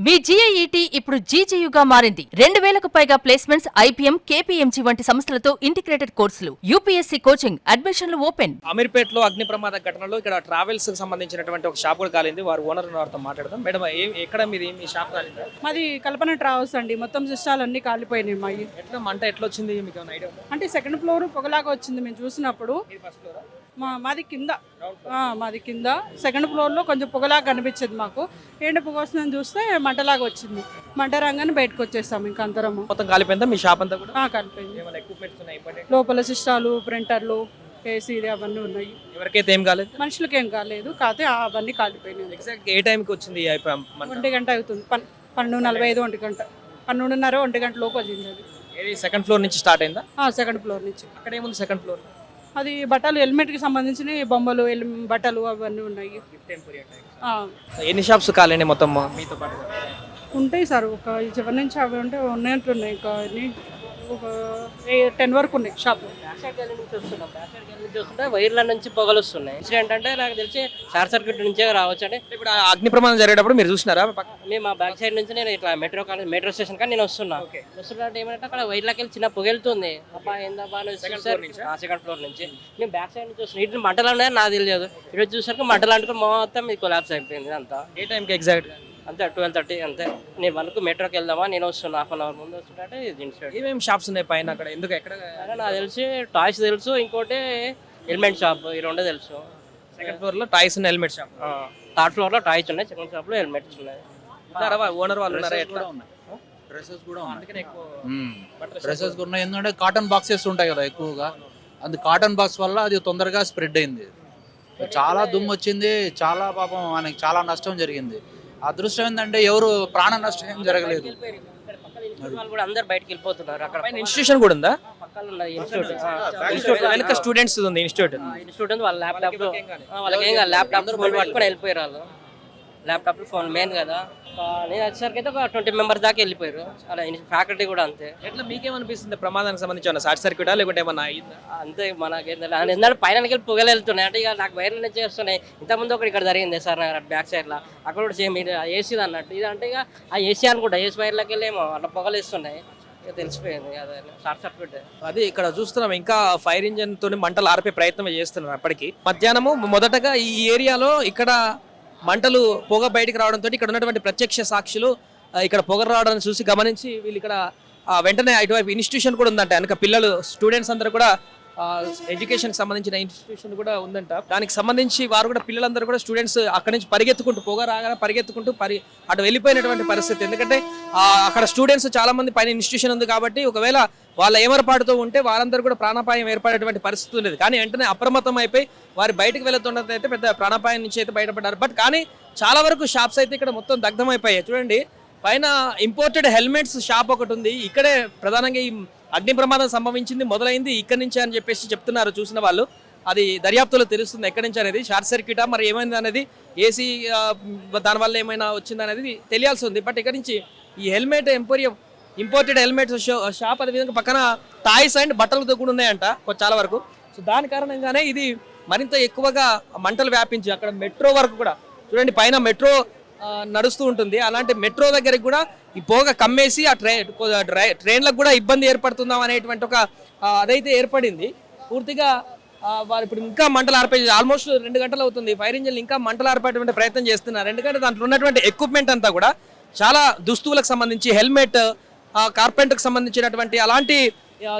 మీ జీఐఈటీ ఇప్పుడు జీజేయుగా మారింది. 2000కు పైగా ప్లేస్మెంట్స్, ఐపీఎం, కేపీఎంజీ వంటి సంస్థలతో ఇంటిగ్రేటెడ్ కోర్సులు. యూపీఎస్సీ కోచింగ్, అడ్మిషన్లు ఓపెన్. అమీర్పేటలో అగ్ని ప్రమాద ఘటనలో ఇక్కడ ట్రావెల్స్ కి సంబంధించినటువంటి ఒక షాప్ కూడా కాలింది. వారు ఓనర్ వారితో మాట్లాడదాం. మేడం, ఎక్కడ మీది మీ షాప్ కాలిందా? మాది కల్పన ట్రావెల్స్ అండి. మొత్తం సిస్టాలు అన్ని కాలిపోయినాయి. మావి ఎట్లా మంట ఎట్లా వచ్చింది, మీకు ఏమైనా ఐడియా ఉందా? అంటే సెకండ్ ఫ్లోర్ పొగలాగా వచ్చింది మేము చూసినప్పుడు. ఇది ఫస్ట్ ఫ్లోరా? మాది కింద మాది కింద సెకండ్ ఫ్లోర్లో కొంచెం పొగలాగా కనిపించింది మాకు. ఏంటి పొగ వస్తుందని చూస్తే మంటలాగా వచ్చింది. మంట రాగానే బయటకు వచ్చేస్తాము ఇంకా అందరము. మొత్తం కాలిపోయిందా మీ షాప్ అంతా కూడా? కాలిపోయింది. ఏమైనా ఎక్విప్మెంట్స్ ఉన్నాయి ఇంపార్టెంట్? లోపల సిస్టాలు, ప్రింటర్లు, ఏసీ అవన్నీ ఉన్నాయి. ఎవరికైతే ఏం కాలేదు? మనుషులకి ఏం కాలేదు, కాకపోతే అవన్నీ కాలిపోయినాయి. ఎగ్జాక్ట్ ఏ టైంకి వచ్చింది? 1 గంట అవుతుంది. 12:45, 1 గంట, 12:30, 1 గంట లోపు వచ్చింది అది. ఏది సెకండ్ ఫ్లోర్ నుంచి స్టార్ట్ అయిందా? సెకండ్ ఫ్లోర్ నుంచి. అక్కడ ఏముంది సెకండ్ ఫ్లోర్? అది బట్టలు, హెల్మెట్కి సంబంధించిన బొమ్మలు, బట్టలు అవన్నీ ఉన్నాయి. ఎన్ని షాప్స్ కాలండి మొత్తం మీతో పాటు? ఉంటాయి సార్, ఒక 7 నుంచి అవి ఉన్నట్టున్నాయి. ఇంకా ఒక 10 వరకు ఉన్నాయి షాప్. చూస్తుంటే వైర్ల నుంచి పొగలు వస్తున్నాయి. ఇన్సిడెంట్ అంటే నాకు తెలిసి షార్ట్ సర్క్యూట్ నుంచే రావచ్చు. అంటే ఇప్పుడు ఆ అగ్ని ప్రమాదం జరిగేటప్పుడు మీరు చూసినారా? మేము మా బ్యాక్ సైడ్ నుంచి నేను ఇట్లా మెట్రో స్టేషన్ కానీ నేను వస్తున్నట్టు ఏమంటే అక్కడ వైర్లకి వెళ్ళి చిన్న పొగ వెళ్తుంది. అబ్బా ఏందబ్బా సెకండ్ ఫ్లోర్ నుంచి మేము బ్యాక్ సైడ్ నుంచి వస్తున్నాం. ఇటు మంటలు ఉన్నాయని నాకు తెలియదు. ఇటు చూసరికి మంటలు అంటుకుని మొత్తం ఇది కొలాప్స్ అయిపోయింది అంతా. ఏ టైంకి ఎగ్జాక్ట్? అంతే 12:30 అంతే. నేను 1కు మెట్రోకి వెళ్దామా, నేను వస్తున్నా హాఫ్ అన్ అవర్ ముందు వస్తుంటే ఇది ఇన్సిడెంట్. ఏమేమి షాప్స్ ఉన్నాయి పైన అక్కడ? ఎందుకు ఎక్కడ? నాకు తెలిసి టాయ్స్ తెలుసు, ఇంకోటి హెల్మెట్ షాప్, ఈ రెండో తెలుసు. సెకండ్ ఫ్లోర్ లో toys and helmet shop. Third floor లో టాయ్స్ ఉన్నాయి, సెకండ్ ఫ్లోర్ లో హెల్మెట్స్ ఉన్నాయి. ఓనర్ వాళ్ళు ఉన్నారా? ఎట్లా? డ్రెస్సెస్ కూడా ఉన్నాయి. అందుకనే ఎక్కువ డ్రెస్సెస్ కూడా ఉన్నాయి. ఎందుకంటే కాటన్ బాక్సెస్ ఉంటాయి కదా ఎక్కువగా. అది కాటన్ బాక్స్ వల్ల అది తొందరగా స్ప్రెడ్ అయింది. చాలా దుమ్ము వచ్చింది. చాలా పాపం ఆయనకి చాలా నష్టం జరిగింది. అదృష్టం ఏంటంటే ఎవరు ప్రాణ నష్టం ఏం జరగలేదు. వాళ్ళు కూడా అందరు బయటకు వెళ్ళిపోతున్నారు. అక్కడ ఇన్స్టిట్యూషన్ కూడా ఉందా? పక్కన ఉన్నది ఇన్స్టిట్యూట్. వెనక స్టూడెంట్స్ ఉంది ఇన్స్టిట్యూట్. ఇన్స్టిట్యూట్ వాళ్ళ ల్యాప్టాప్, వాళ్ళకి ఏం కాదు, ల్యాప్టాప్ ఫోన్ పట్టుకొని వెళ్ళిపోయారు వాళ్ళు. ల్యాప్టాప్ ఫోన్ మెయిన్ కదా. నేను వచ్చేసరికి అయితే ఒక 20 మెంబర్స్ దాకా వెళ్ళిపోయారు. అలా ఫ్యాకల్టీ కూడా అంతే. ఎట్లా మీకేమనిపిస్తుంది? ప్రమాదానికి సంబంధించి ఏమన్నా షార్ట్ సర్క్యూటా లేకుంటే ఏమన్నా అయిందా? అంతే మనకి ఎందుకంటే పైన వెళ్ళి పొగలు వెళ్తున్నాయి. అంటే ఇక నాకు వైర్ల నుంచి వస్తున్నాయి. ఇంతకుముందు ఒకటి ఇక్కడ జరిగింది సార్ బ్యాక్ సైడ్లో. అక్కడ కూడా సేమ్ ఏసీ అన్నట్టు. ఇది అంటే ఇక ఆ ఏసీ అనుకుంటా, ఏసీ వైర్లకి వెళ్ళేమో అట్లా పొగలు వేస్తున్నాయి. ఇక తెలిసిపోయింది అదే షార్ట్ సర్క్యూట్. అది ఇక్కడ చూస్తున్నాం. ఇంకా ఫైర్ ఇంజన్ తోని మంటలు ఆర్పే ప్రయత్నం చేస్తున్నారు. అప్పటికి మధ్యాహ్నము మొదటగా ఈ ఏరియాలో ఇక్కడ మంటలు పొగ బయటికి రావడంతో ఇక్కడ ఉన్నటువంటి ప్రత్యక్ష సాక్షులు ఇక్కడ పొగ రావడాన్ని చూసి గమనించి వీళ్ళు ఇక్కడ వెంటనే ఇటువైపు ఇన్స్టిట్యూషన్ కూడా ఉందంట. వెనక పిల్లలు, స్టూడెంట్స్ అందరూ కూడా ఎడ్యుకేషన్కి సంబంధించిన ఇన్స్టిట్యూషన్ కూడా ఉందంట. దానికి సంబంధించి వారు కూడా, పిల్లలందరూ కూడా స్టూడెంట్స్ అక్కడి నుంచి పరిగెత్తుకుంటూ, పొగ రాగానే పరిగెత్తుకుంటూ అటు వెళ్ళిపోయినటువంటి పరిస్థితి. ఎందుకంటే అక్కడ స్టూడెంట్స్ చాలా మంది, పైన ఇన్స్టిట్యూషన్ ఉంది కాబట్టి ఒకవేళ వాళ్ళ ఏమరపాటుతో ఉంటే వారందరూ కూడా ప్రాణాపాయం ఏర్పడేటువంటి పరిస్థితి ఉండేది. కానీ వెంటనే అప్రమత్తం అయిపోయి వారు బయటకు వెళ్తున్నది అయితే పెద్ద ప్రాణాపాయం నుంచి అయితే బయటపడ్డారు. బట్ కానీ చాలా వరకు షాప్స్ అయితే ఇక్కడ మొత్తం దగ్ధమైపోయాయి. చూడండి, పైన ఇంపోర్టెడ్ హెల్మెట్స్ షాప్ ఒకటి ఉంది. ఇక్కడే ప్రధానంగా ఈ అగ్ని ప్రమాదం సంభవించింది, మొదలైంది ఇక్కడి నుంచి అని చెప్పేసి చెప్తున్నారు చూసిన వాళ్ళు. అది దర్యాప్తులో తెలుస్తుంది ఎక్కడి నుంచి అనేది. షార్ట్ సర్క్యూటా మరి ఏమైంది అనేది, ఏసీ దానివల్ల ఏమైనా వచ్చింది అనేది తెలియాల్సి ఉంది. బట్ ఇక్కడ నుంచి ఈ helmet emporium, imported helmets shop, అదేవిధంగా పక్కన టాయ్స్ అండ్ బట్టలతో కూడా ఉన్నాయంట చాలా వరకు. సో దాని కారణంగానే ఇది మరింత ఎక్కువగా మంటలు వ్యాపించి అక్కడ మెట్రో వరకు కూడా చూడండి, పైన మెట్రో నడుస్తూ ఉంటుంది. అలాంటి మెట్రో దగ్గరికి కూడా ఈ పొగ కమ్మేసి ఆ ట్రైన్లకు కూడా ఇబ్బంది ఏర్పడుతుందాం అనేటువంటి ఒక అదైతే ఏర్పడింది. పూర్తిగా వారు ఇప్పుడు ఇంకా మంటలు ఆర్పే, ఆల్మోస్ట్ 2 గంటలు అవుతుంది. ఫైర్ ఇంజిన్ ఇంకా మంటలు ఆర్పేటువంటి ప్రయత్నం చేస్తున్నారు. ఎందుకంటే దాంట్లో ఉన్నటువంటి ఎక్విప్మెంట్ అంతా కూడా చాలా దుస్తువులకు సంబంధించి, హెల్మెట్, కార్పెంటర్కి సంబంధించినటువంటి అలాంటి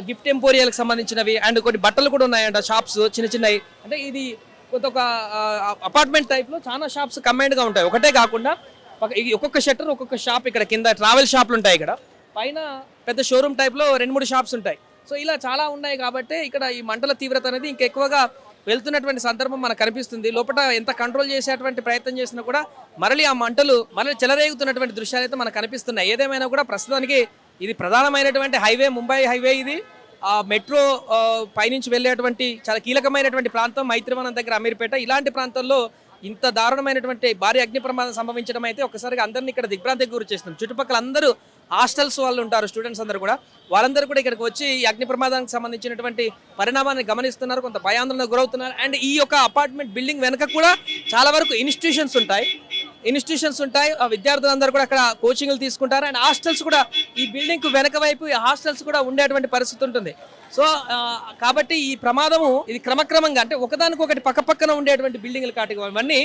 గిఫ్ట్ ఎంపోరియాలకు సంబంధించినవి అండ్ కొన్ని బట్టలు కూడా ఉన్నాయంట షాప్స్ చిన్న చిన్నవి. అంటే ఇది ఒక అపార్ట్మెంట్ టైప్లో చాలా షాప్స్ కంబైన్డ్గా ఉంటాయి. ఒకటే కాకుండా ఒక్కొక్క షట్టర్, ఒక్కొక్క షాప్. ఇక్కడ కింద ట్రావెల్ షాప్లు ఉంటాయి, ఇక్కడ పైన పెద్ద షోరూమ్ టైప్లో 2-3 షాప్స్ ఉంటాయి. సో ఇలా చాలా ఉన్నాయి కాబట్టి ఇక్కడ ఈ మంటల తీవ్రత అనేది ఇంకా ఎక్కువగా వెళ్తున్నటువంటి సందర్భం మనకు కనిపిస్తుంది. లోపల ఎంత కంట్రోల్ చేసేటువంటి ప్రయత్నం చేసినా కూడా మరలి ఆ మంటలు మరలి చెలరేగుతున్నటువంటి దృశ్యాలు అయితే మనకు కనిపిస్తున్నాయి. ఏదేమైనా కూడా ప్రస్తుతానికి ఇది ప్రధానమైనటువంటి హైవే, ముంబై హైవే. ఇది మెట్రో పైనుంచి వెళ్ళేటువంటి చాలా కీలకమైనటువంటి ప్రాంతం. మైత్రివనం దగ్గర అమీర్పేట, ఇలాంటి ప్రాంతాల్లో ఇంత దారుణమైనటువంటి భారీ అగ్ని ప్రమాదం సంభవించడం అయితే ఒక్కసారిగా అందరినీ ఇక్కడ దిగ్భ్రాంతికి గురి చేస్తుంది. చుట్టుపక్కల అందరూ హాస్టల్స్ వాళ్ళు ఉంటారు, స్టూడెంట్స్ అందరూ కూడా, వాళ్ళందరూ కూడా ఇక్కడికి వచ్చి ఈ అగ్ని ప్రమాదానికి సంబంధించినటువంటి పరిణామాన్ని గమనిస్తున్నారు, కొంత భయాందోళనకు గురవుతున్నారు. అండ్ ఈ యొక్క అపార్ట్మెంట్ బిల్డింగ్ వెనక కూడా చాలా వరకు ఇన్స్టిట్యూషన్స్ ఉంటాయి. ఇన్స్టిట్యూషన్స్ ఉంటాయి. ఆ విద్యార్థులందరూ కూడా అక్కడ కోచింగ్లు తీసుకుంటారు. అండ్ హాస్టల్స్ కూడా ఈ బిల్డింగ్ కు వెనక వైపు ఈ హాస్టల్స్ కూడా ఉండేటువంటి పరిస్థితి ఉంటుంది. సో కాబట్టి ఈ ప్రమాదము ఇది క్రమక్రమంగా అంటే ఒకదానికొకటి పక్కపక్కన ఉండేటువంటి బిల్డింగ్లు కాటి ఇవన్నీ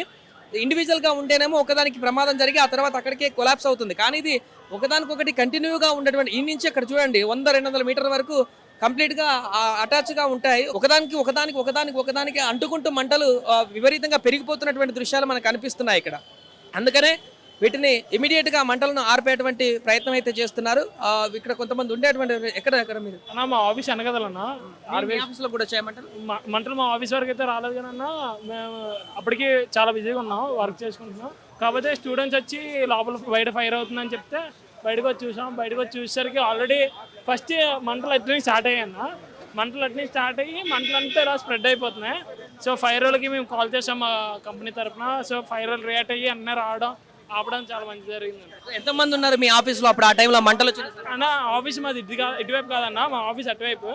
ఇండివిజువల్ గా ఉంటేనేమో ఒకదానికి ప్రమాదం జరిగి ఆ తర్వాత అక్కడికే కొలాప్స్ అవుతుంది. కానీ ఇది ఒకదానికొకటి కంటిన్యూగా ఉండేటువంటి ఈ నుంచి అక్కడ చూడండి 100-200 మీటర్ల వరకు కంప్లీట్ గా అటాచ్ గా ఉంటాయి. ఒకదానికి అంటుకుంటూ మంటలు విపరీతంగా పెరిగిపోతున్నటువంటి దృశ్యాలు మనకు కనిపిస్తున్నాయి ఇక్కడ. అందుకనే వీటిని ఇమీడియట్ గా మంటలను ఆర్పేటువంటి ప్రయత్నం అయితే చేస్తున్నారు. ఇక్కడ కొంతమంది ఉండేటువంటి ఎక్కడ మీరు మా ఆఫీస్ అనగదలన్నా ఆఫీస్ లో కూడా చేయమంటారు. మంటలు మా ఆఫీస్ వరకు అయితే రాలేదు కానీ అన్న మేము అప్పటికి చాలా బిజీగా ఉన్నాం, వర్క్ చేసుకుంటున్నాం. కాకపోతే స్టూడెంట్స్ వచ్చి లోపల బయట ఫైర్ అవుతుందని చెప్తే బయటకు వచ్చి చూసాం. బయటకు వచ్చి చూసేసరికి ఆల్రెడీ ఫస్ట్ మంటలు అట్లనే స్టార్ట్ అయ్యాయి అన్న. మంటలు అట్లనే స్టార్ట్ అయ్యి మంటలంతా ఇలా స్ప్రెడ్ అయిపోతున్నాయి. సో ఫైర్ వాళ్ళకి మేము కాల్ చేసాం మా కంపెనీ తరఫున. సో ఫైర్ వాళ్ళు రియాక్ట్ అయ్యి అన్నీ రావడం ఆపడం చాలా మంచి జరిగింది. ఎంతమంది ఉన్నారు మీ ఆఫీస్ లో అప్పుడు ఆ టైంలో మంటలు అన్న? ఆఫీస్ మాది ఇటువైపు కాదన్న, మా ఆఫీస్ అటువైపు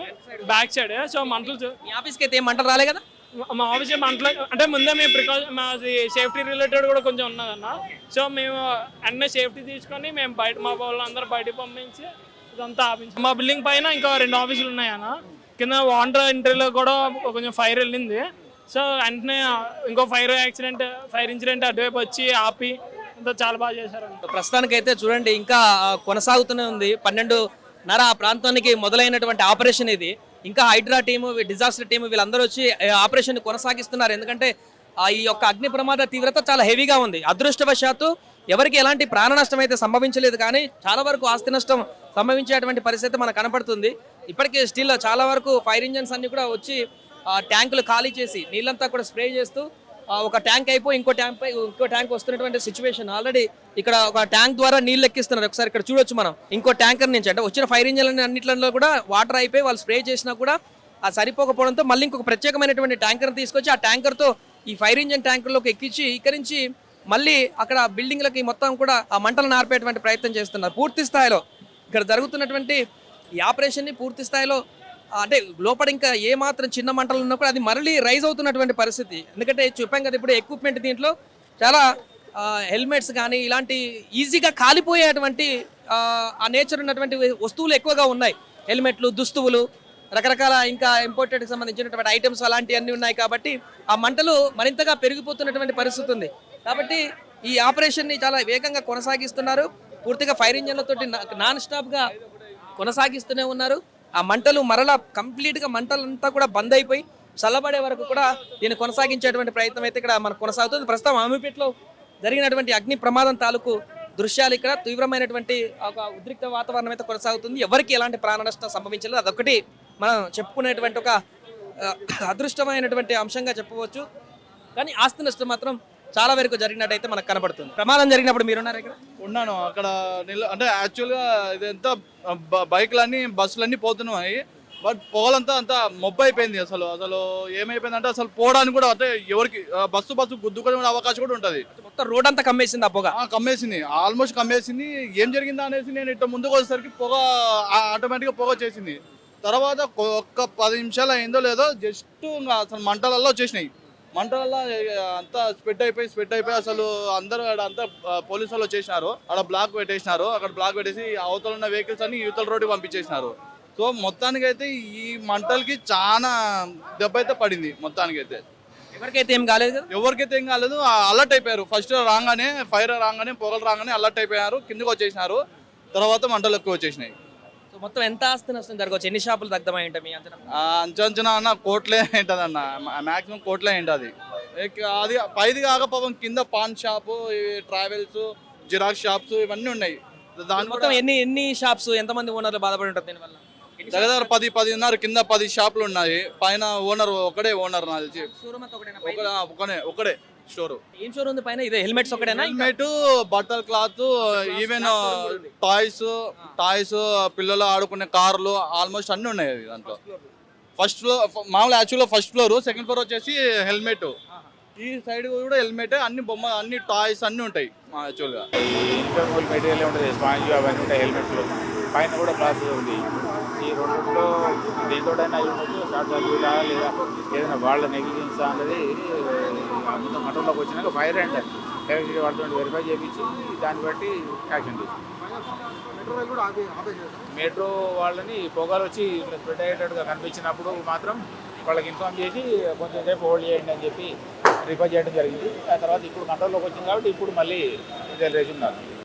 బ్యాక్ సైడ్. సో మంటలు మీ ఆఫీస్కి అయితే ఏం మంటలు రాలే కదా? మా ఆఫీస్ మంటలు అంటే ముందే మేము మాది సేఫ్టీ రిలేటెడ్ కూడా కొంచెం ఉన్నదన్న. సో మేము అన్నీ సేఫ్టీ తీసుకొని మేము బయట మా వాళ్ళందరూ బయటకు పంపించి ఇదంతా ఆపించాం. మా బిల్డింగ్ పైన ఇంకా 2 ఆఫీసులు ఉన్నాయన్న. కింద వాటర్ ఎంట్రీలో కూడా కొంచెం ఫైర్ వెళ్ళింది. సో వెంటనే ఇంకో ఫైర్ ఇన్సిడెంట్ అటువైపు వచ్చి ఆపి చాలా బాగా చేశారు. ప్రస్తుతానికి అయితే చూడండి ఇంకా కొనసాగుతూనే ఉంది. 12:30 ఆ ప్రాంతానికి మొదలైనటువంటి ఆపరేషన్ ఇది. ఇంకా హైడ్రా టీము, డిజాస్టర్ టీము వీళ్ళందరూ వచ్చి ఆపరేషన్ కొనసాగిస్తున్నారు. ఎందుకంటే ఈ యొక్క అగ్ని ప్రమాద తీవ్రత చాలా హెవీగా ఉంది. అదృష్టవశాత్తు ఎవరికి ఎలాంటి ప్రాణ నష్టం అయితే సంభవించలేదు, కానీ చాలా వరకు ఆస్తి నష్టం సంభవించేటువంటి పరిస్థితి మనకు కనపడుతుంది. ఇప్పటికే స్టిల్ చాలా వరకు ఫైర్ ఇంజన్స్ అన్ని కూడా వచ్చి ట్యాంకులు ఖాళీ చేసి నీళ్ళంతా కూడా స్ప్రే చేస్తూ ఒక ట్యాంక్ అయిపోయి ఇంకో ట్యాంక్ వస్తున్నటువంటి సిచ్యువేషన్. ఆల్రెడీ ఇక్కడ ఒక ట్యాంక్ ద్వారా నీళ్ళు ఎక్కిస్తున్నారు. ఒకసారి ఇక్కడ చూడొచ్చు మనం. ఇంకో ట్యాంకర్ నుంచి అంటే వచ్చిన ఫైర్ ఇంజన్ అన్నింటిలో కూడా వాటర్ అయిపోయి వాళ్ళు స్ప్రే చేసినా కూడా అది సరిపోకపోవడంతో మళ్ళీ ఇంకొక ప్రత్యేకమైనటువంటి ట్యాంకర్ తీసుకొచ్చి ఆ ట్యాంకర్తో ఈ ఫైర్ ఇంజన్ ట్యాంకర్లోకి ఎక్కించి ఇక్కరించి మళ్ళీ అక్కడ బిల్డింగ్లకి మొత్తం కూడా ఆ మంటలను ఆర్పేటువంటి ప్రయత్నం చేస్తున్నారు. పూర్తి స్థాయిలో ఇక్కడ జరుగుతున్నటువంటి ఈ ఆపరేషన్ని పూర్తి స్థాయిలో అంటే లోపల ఇంకా ఏ మాత్రం చిన్న మంటలు ఉన్నా కూడా అది మళ్ళీ రైజ్ అవుతున్నటువంటి పరిస్థితి. ఎందుకంటే చెప్పాం కదా ఇప్పుడు ఎక్విప్మెంట్ దీంట్లో చాలా హెల్మెట్స్ కానీ ఇలాంటి ఈజీగా కాలిపోయేటువంటి ఆ నేచర్ ఉన్నటువంటి వస్తువులు ఎక్కువగా ఉన్నాయి. హెల్మెట్లు, దుస్తువులు, రకరకాల ఇంకా ఇంపోర్టెడ్కి సంబంధించినటువంటి ఐటమ్స్ అలాంటివన్నీ ఉన్నాయి. కాబట్టి ఆ మంటలు మరింతగా పెరిగిపోతున్నటువంటి పరిస్థితి ఉంది. కాబట్టి ఈ ఆపరేషన్ని చాలా వేగంగా కొనసాగిస్తున్నారు. పూర్తిగా ఫైర్ ఇంజన్లతోటి నాన్ స్టాప్గా కొనసాగిస్తూనే ఉన్నారు. ఆ మంటలు మరలా కంప్లీట్గా మంటలంతా కూడా బంద్ అయిపోయి చల్లబడే వరకు కూడా దీన్ని కొనసాగించేటువంటి ప్రయత్నం అయితే ఇక్కడ మనకు కొనసాగుతుంది. ప్రస్తుతం అమీపేటలో జరిగినటువంటి అగ్ని ప్రమాదం తాలూకు దృశ్యాలు ఇక్కడ తీవ్రమైనటువంటి ఒక ఉద్రిక్త వాతావరణం అయితే కొనసాగుతుంది. ఎవరికి ఎలాంటి ప్రాణ నష్టం సంభవించలేదు. అదొకటి మనం చెప్పుకునేటువంటి ఒక అదృష్టమైనటువంటి అంశంగా చెప్పవచ్చు. కానీ ఆస్తి నష్టం మాత్రం చాలా వరకు జరిగినట్టయితే మనకు కనబడుతుంది. ప్రమాదం జరిగినప్పుడు మీరున్నారు ఇక్కడ? ఉన్నాను అక్కడ. అంటే యాక్చువల్గా ఇదంతా బైక్లన్నీ బస్సులన్నీ పోతున్నాయి. బట్ పొగలంతా అంతా మొబ్బు అయిపోయింది. అసలు ఏమైపోయిందంటే అసలు పోవడానికి కూడా అంటే ఎవరికి బస్సు గుద్దుకునే అవకాశం కూడా ఉంటుంది. మొత్తం రోడ్ అంతా కమ్మేసింది. ఆ పొగ కమ్మేసింది, ఆల్మోస్ట్ కమ్మేసింది. ఏం జరిగిందా అనేసి నేను ఇట్లా ముందుకు వచ్చేసరికి పొగ ఆటోమేటిక్గా పొగ వచ్చేసింది. తర్వాత ఒక్క 10 నిమిషాలు అయిందో లేదో జస్ట్ అసలు మంటలలో వచ్చేసినాయి. మంటలలో అంతా స్ప్రెడ్ అయిపోయి అసలు అందరూ అంతా పోలీసు వాళ్ళు వచ్చేసినారు. అక్కడ బ్లాక్ పెట్టేసినారు. అక్కడ బ్లాక్ పెట్టేసి అవతల ఉన్న వెహికల్స్ అన్ని యువతల రోడ్డుకి పంపించేసినారు. సో మొత్తానికైతే ఈ మంటలకి చాలా దెబ్బ అయితే పడింది. మొత్తానికైతే ఎవరికైతే ఏం కాలేదు. అలర్ట్ అయిపోయారు. ఫస్ట్ రాగానే ఫైర్ రాగానే పొగలు రాగానే అలర్ట్ అయిపోయారు. కిందకి వచ్చేసినారు. తర్వాత మంటలు ఎక్కువ వచ్చేసినాయి. సో మొత్తం ఎంత ఆస్తి నష్టం జరగవచ్చు? ఎన్ని షాపులు దగ్ధమై ఉంటాయి మీ అంచనా అన్న? కోట్లే ఉంటుంది అన్న, మాక్సిమం కోట్లే ఉంటుంది. అది పైది కాక పాపం కింద pan shop, travels, xerox shops ఇవన్నీ ఉన్నాయి. దాని మొత్తం ఎన్ని షాప్స్, ఎంతమంది ఓనర్లు బాధపడి ఉంటారు దీనివల్ల? దగ్గర 10 ఉన్నారు. కింద 10 షాపులు ఉన్నాయి. పైన ఒకడే ఓనర్ నాకు తెలిసి. ఒకడే స్టోర్. ఏం స్టోర్ ఉంది పైన? ఇదే హెల్మెట్స్ ఒకటేనా? హెల్మెట్, బట్టల్ క్లాత్, ఈవెన్ టాయ్స్, పిల్లలు ఆడుకునే కార్లు ఆల్మోస్ట్ అన్ని ఉన్నాయి దాంట్లో. ఫస్ట్ ఫ్లోర్ మామూలు యాక్చువల్గా ఫస్ట్ ఫ్లోర్, సెకండ్ ఫ్లోర్ వచ్చేసి హెల్మెట్. ఈ సైడ్ కూడా హెల్మెట్, అన్ని బొమ్మ, అన్ని టాయ్స్ అన్ని ఉంటాయి యాక్చువల్గా. మెటీరియల్ ఉంటుంది, స్పాంజ్ అవన్నీ ఉంటాయి హెల్మెట్లు. పైన కూడా క్లాస్ ఉంది. ఈ రెండులో దేనితోటైనా ఉండొచ్చు. షార్ట్ సర్క్యూటా లేదా ఏదైనా వాళ్ళ నెగ్లిజెన్స్ అనేది మొత్తం కంట్రోల్లోకి వచ్చినాక ఫైర్ అండ్ ఎలక్ట్రిసిటీ వాళ్ళతో వెరిఫై చేయించి దాన్ని బట్టి యాక్షన్ తీసుకుంటాం. మెట్రో వాళ్ళని పొగలు వచ్చి స్ప్రెడ్ అయ్యేటట్టుగా కనిపించినప్పుడు మాత్రం వాళ్ళకి ఇన్ఫార్మ్ చేసి కొంచెం సేపు హోల్డ్ చేయండి అని చెప్పి రిఫర్ చేయడం జరిగింది. ఆ తర్వాత ఇప్పుడు కంట్రోల్లోకి వచ్చింది కాబట్టి ఇప్పుడు మళ్ళీ రెజ్యూమ్ నాకు